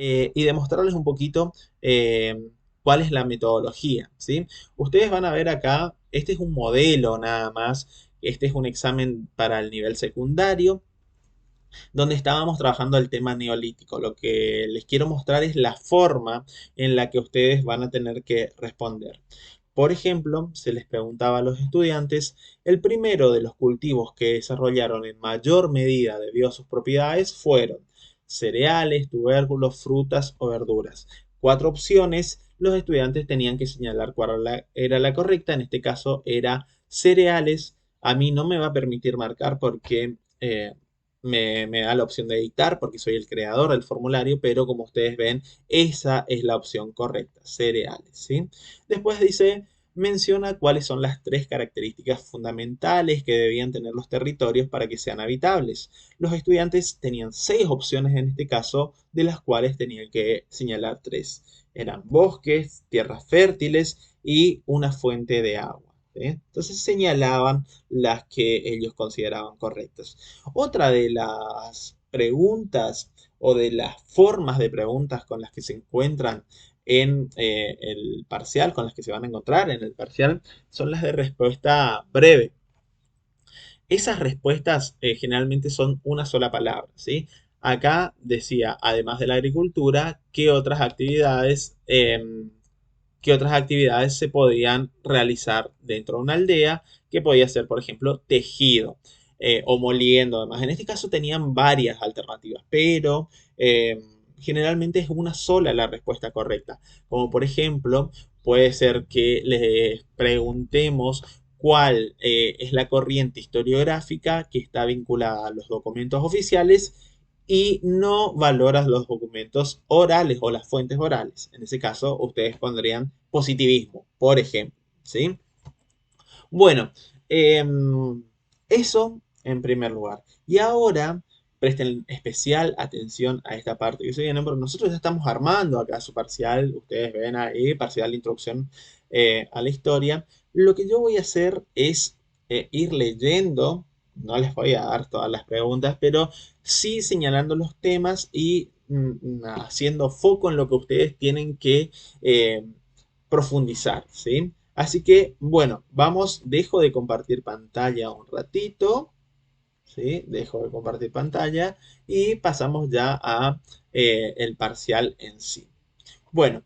y demostrarles un poquito cuál es la metodología, ¿sí? Ustedes van a ver acá, este es un modelo nada más, este es un examen para el nivel secundario, donde estábamos trabajando el tema neolítico. Lo que les quiero mostrar es la forma en la que ustedes van a tener que responder. Por ejemplo, se les preguntaba a los estudiantes, el primero de los cultivos que desarrollaron en mayor medida debido a sus propiedades fueron cereales, tubérculos, frutas o verduras. Cuatro opciones, los estudiantes tenían que señalar cuál era la correcta, en este caso era cereales. A mí no me va a permitir marcar porque me da la opción de editar porque soy el creador del formulario, pero como ustedes ven, esa es la opción correcta, cereales, ¿sí? Después dice, menciona cuáles son las tres características fundamentales que debían tener los territorios para que sean habitables. Los estudiantes tenían seis opciones en este caso, de las cuales tenían que señalar tres. Eran bosques, tierras fértiles y una fuente de agua. ¿Sí? Entonces señalaban las que ellos consideraban correctas. Otra de las preguntas o de las formas de preguntas con las que se encuentran en el parcial, con las que se van a encontrar en el parcial, son las de respuesta breve. Esas respuestas generalmente son una sola palabra, ¿sí? Acá decía, además de la agricultura, qué otras actividades se podían realizar dentro de una aldea, que podía ser, por ejemplo, tejido o moliendo. Además, en este caso tenían varias alternativas, pero generalmente es una sola la respuesta correcta. Como por ejemplo, puede ser que les preguntemos cuál es la corriente historiográfica que está vinculada a los documentos oficiales y no valoras los documentos orales o las fuentes orales. En ese caso, ustedes pondrían positivismo, por ejemplo. ¿Sí? Bueno, eso en primer lugar. Y ahora presten especial atención a esta parte que se viene, porque nosotros ya estamos armando acá su parcial, ustedes ven ahí, parcial de introducción a la historia. Lo que yo voy a hacer es ir leyendo, no les voy a dar todas las preguntas, pero sí señalando los temas y haciendo foco en lo que ustedes tienen que profundizar, ¿sí? Así que, bueno, vamos, dejo de compartir pantalla un ratito, ¿sí? Dejo de compartir pantalla y pasamos ya a el parcial en sí. Bueno,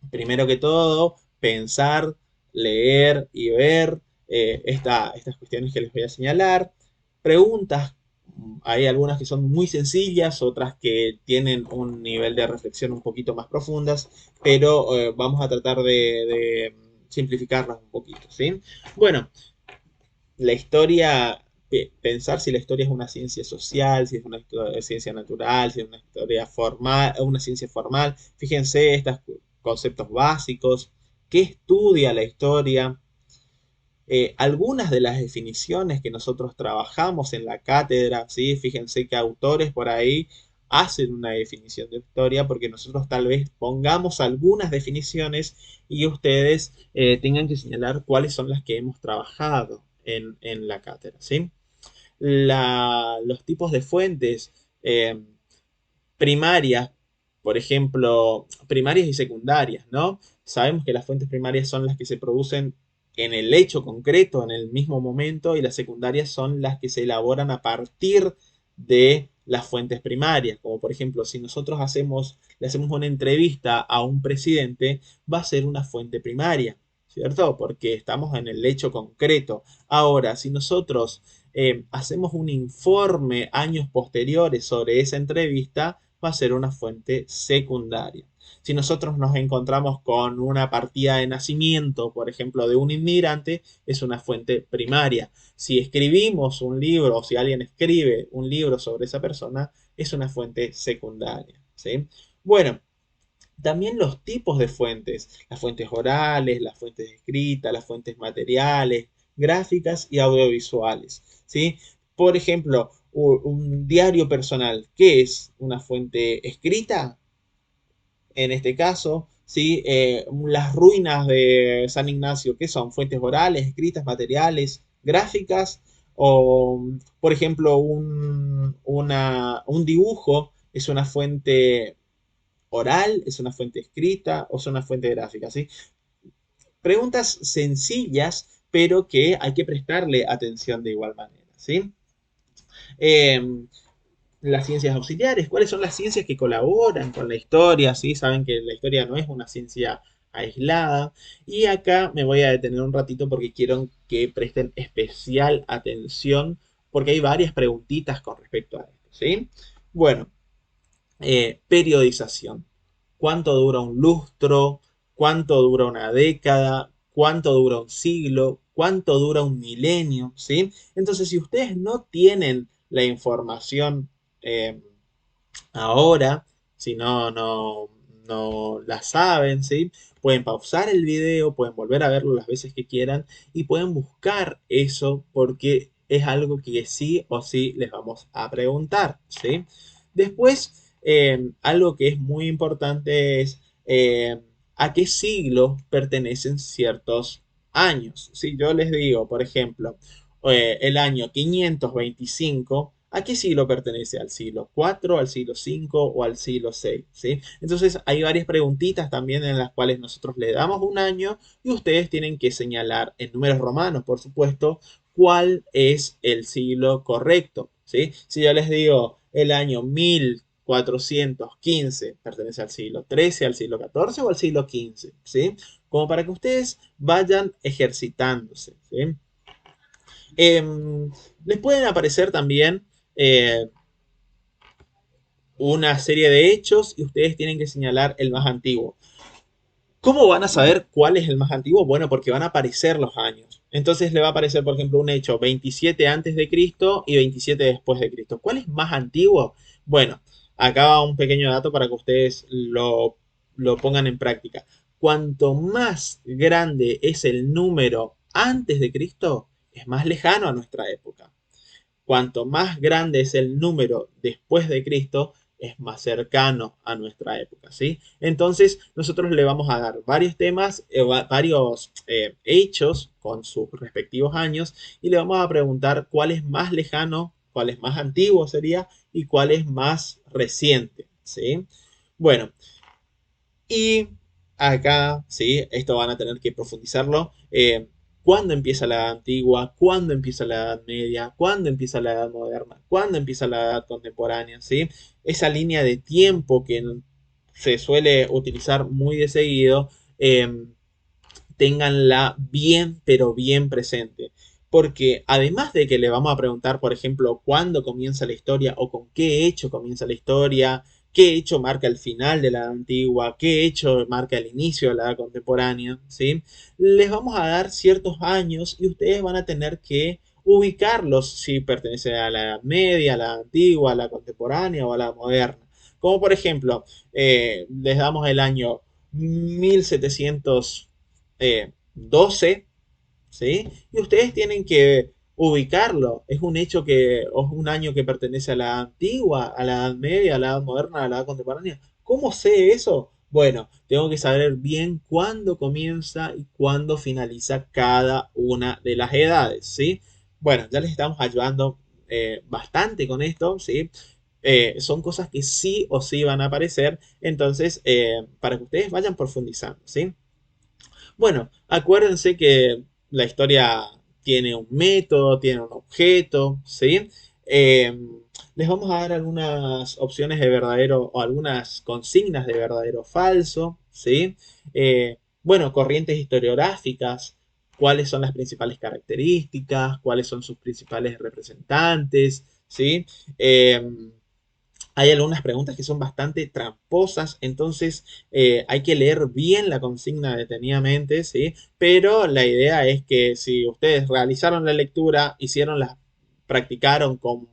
primero que todo, pensar, leer y ver estas cuestiones que les voy a señalar. Preguntas, hay algunas que son muy sencillas, otras que tienen un nivel de reflexión un poquito más profundas, pero vamos a tratar de simplificarlas un poquito, ¿sí? Bueno, la historia, pensar si la historia es una ciencia social, si es una ciencia natural, si es una historia formal, una ciencia formal. Fíjense estos conceptos básicos. ¿Qué estudia la historia? Algunas de las definiciones que nosotros trabajamos en la cátedra, ¿sí? Fíjense que autores por ahí hacen una definición de historia porque nosotros tal vez pongamos algunas definiciones y ustedes tengan que señalar cuáles son las que hemos trabajado en la cátedra, ¿sí? Los tipos de fuentes primarias, por ejemplo, primarias y secundarias, ¿no? Sabemos que las fuentes primarias son las que se producen en el hecho concreto, en el mismo momento, y las secundarias son las que se elaboran a partir de las fuentes primarias. Como por ejemplo, si nosotros le hacemos una entrevista a un presidente, va a ser una fuente primaria, ¿cierto? Porque estamos en el hecho concreto. Ahora, si nosotros hacemos un informe años posteriores sobre esa entrevista, va a ser una fuente secundaria. Si nosotros nos encontramos con una partida de nacimiento, por ejemplo, de un inmigrante, es una fuente primaria. Si escribimos un libro o si alguien escribe un libro sobre esa persona, es una fuente secundaria. ¿Sí? Bueno, también los tipos de fuentes, las fuentes orales, las fuentes escritas, las fuentes materiales, gráficas y audiovisuales. ¿Sí? Por ejemplo, un diario personal, ¿qué es una fuente escrita? En este caso, ¿sí? Las ruinas de San Ignacio, ¿qué son? Fuentes orales, escritas, materiales, gráficas, o por ejemplo, un dibujo es una fuente oral, es una fuente escrita o es una fuente gráfica, ¿sí? Preguntas sencillas, pero que hay que prestarle atención de igual manera, ¿sí? Em, las ciencias auxiliares, cuáles son las ciencias que colaboran con la historia, ¿sí? Saben que la historia no es una ciencia aislada. Y acá me voy a detener un ratito porque quiero que presten especial atención porque hay varias preguntitas con respecto a esto, ¿sí? Bueno, periodización. ¿Cuánto dura un lustro? ¿Cuánto dura una década? ¿Cuánto dura un siglo? ¿Cuánto dura un milenio? ¿Sí? Entonces, si ustedes no tienen la información eh, ahora, si no la saben, ¿sí? Pueden pausar el video, pueden volver a verlo las veces que quieran y pueden buscar eso porque es algo que sí o sí les vamos a preguntar, ¿sí? Después, algo que es muy importante es a qué siglo pertenecen ciertos años. Si yo les digo, por ejemplo, el año 525, ¿a qué siglo pertenece? ¿Al siglo IV, al siglo V o al siglo VI? ¿Sí? Entonces hay varias preguntitas también en las cuales nosotros le damos un año y ustedes tienen que señalar en números romanos, por supuesto, cuál es el siglo correcto. ¿Sí? Si yo les digo el año 1415, pertenece al siglo XIII, al siglo XIV o al siglo XV, ¿sí? Como para que ustedes vayan ejercitándose, ¿sí? Les pueden aparecer también eh, una serie de hechos y ustedes tienen que señalar el más antiguo. ¿Cómo van a saber cuál es el más antiguo? Bueno, porque van a aparecer los años. Entonces le va a aparecer, por ejemplo, un hecho 27 antes de Cristo y 27 después de Cristo. ¿Cuál es más antiguo? Bueno, acá va un pequeño dato para que ustedes lo pongan en práctica. Cuanto más grande es el número antes de Cristo, es más lejano a nuestra época. Cuanto más grande es el número después de Cristo, es más cercano a nuestra época, ¿sí? Entonces, nosotros le vamos a dar varios temas, varios hechos con sus respectivos años y le vamos a preguntar cuál es más lejano, cuál es más antiguo sería y cuál es más reciente, ¿sí? Bueno, y acá, ¿sí? Esto van a tener que profundizarlo. ¿Cuándo empieza la edad antigua? ¿Cuándo empieza la edad media? ¿Cuándo empieza la edad moderna? ¿Cuándo empieza la edad contemporánea? ¿Sí? Esa línea de tiempo que se suele utilizar muy de seguido, ténganla bien, pero bien presente. Porque además de que le vamos a preguntar, por ejemplo, cuándo comienza la historia o con qué hecho comienza la historia, qué hecho marca el final de la edad antigua, qué hecho marca el inicio de la edad contemporánea, ¿sí? Les vamos a dar ciertos años y ustedes van a tener que ubicarlos si pertenece a la edad media, a la antigua, a la contemporánea o a la moderna. Como por ejemplo, les damos el año 1700 12, ¿sí? Y ustedes tienen que ubicarlo. Es un hecho que, o es un año que pertenece a la antigua, a la edad media, a la edad moderna, a la edad contemporánea. ¿Cómo sé eso? Bueno, tengo que saber bien cuándo comienza y cuándo finaliza cada una de las edades, ¿sí? Bueno, ya les estamos ayudando bastante con esto, ¿sí? Son cosas que sí o sí van a aparecer, entonces, para que ustedes vayan profundizando, ¿sí? Bueno, acuérdense que la historia tiene un método, tiene un objeto, ¿sí? Eh, Les vamos a dar algunas opciones de verdadero o algunas consignas de verdadero o falso, ¿sí? Bueno, corrientes historiográficas, cuáles son las principales características, cuáles son sus principales representantes, ¿sí? Eh, Hay algunas preguntas que son bastante tramposas, entonces hay que leer bien la consigna detenidamente, ¿sí? Pero la idea es que si ustedes realizaron la lectura, practicaron con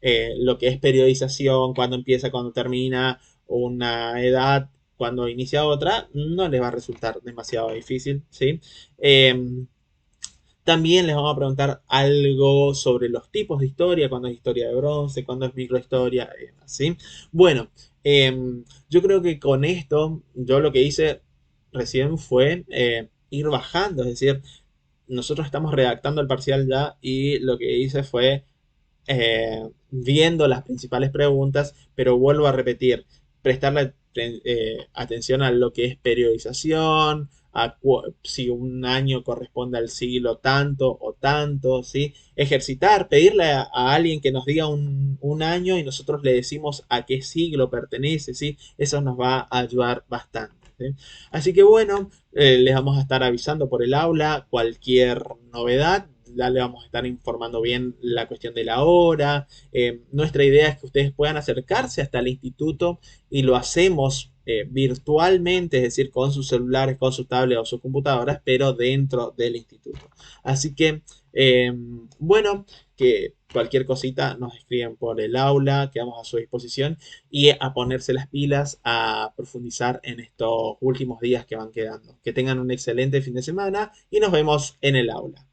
lo que es periodización, cuándo empieza, cuándo termina una edad, cuándo inicia otra, no les va a resultar demasiado difícil, ¿sí? También les vamos a preguntar algo sobre los tipos de historia, cuándo es historia de bronce, cuándo es microhistoria, ¿sí? Bueno, yo creo que con esto, yo lo que hice recién fue ir bajando, es decir, nosotros estamos redactando el parcial ya y lo que hice fue viendo las principales preguntas, pero vuelvo a repetir, prestarle atención a lo que es periodización, si un año corresponde al siglo tanto o tanto, ¿sí? Ejercitar, pedirle a alguien que nos diga un año y nosotros le decimos a qué siglo pertenece, ¿sí? Eso nos va a ayudar bastante. ¿Sí? Así que bueno, les vamos a estar avisando por el aula cualquier novedad. Ya le vamos a estar informando bien la cuestión de la hora. Nuestra idea es que ustedes puedan acercarse hasta el instituto y lo hacemos virtualmente, es decir, con sus celulares, con sus tablets o sus computadoras, pero dentro del instituto. Así que, eh, bueno, que cualquier cosita nos escriben por el aula, quedamos a su disposición y a ponerse las pilas, a profundizar en estos últimos días que van quedando. Que tengan un excelente fin de semana y nos vemos en el aula.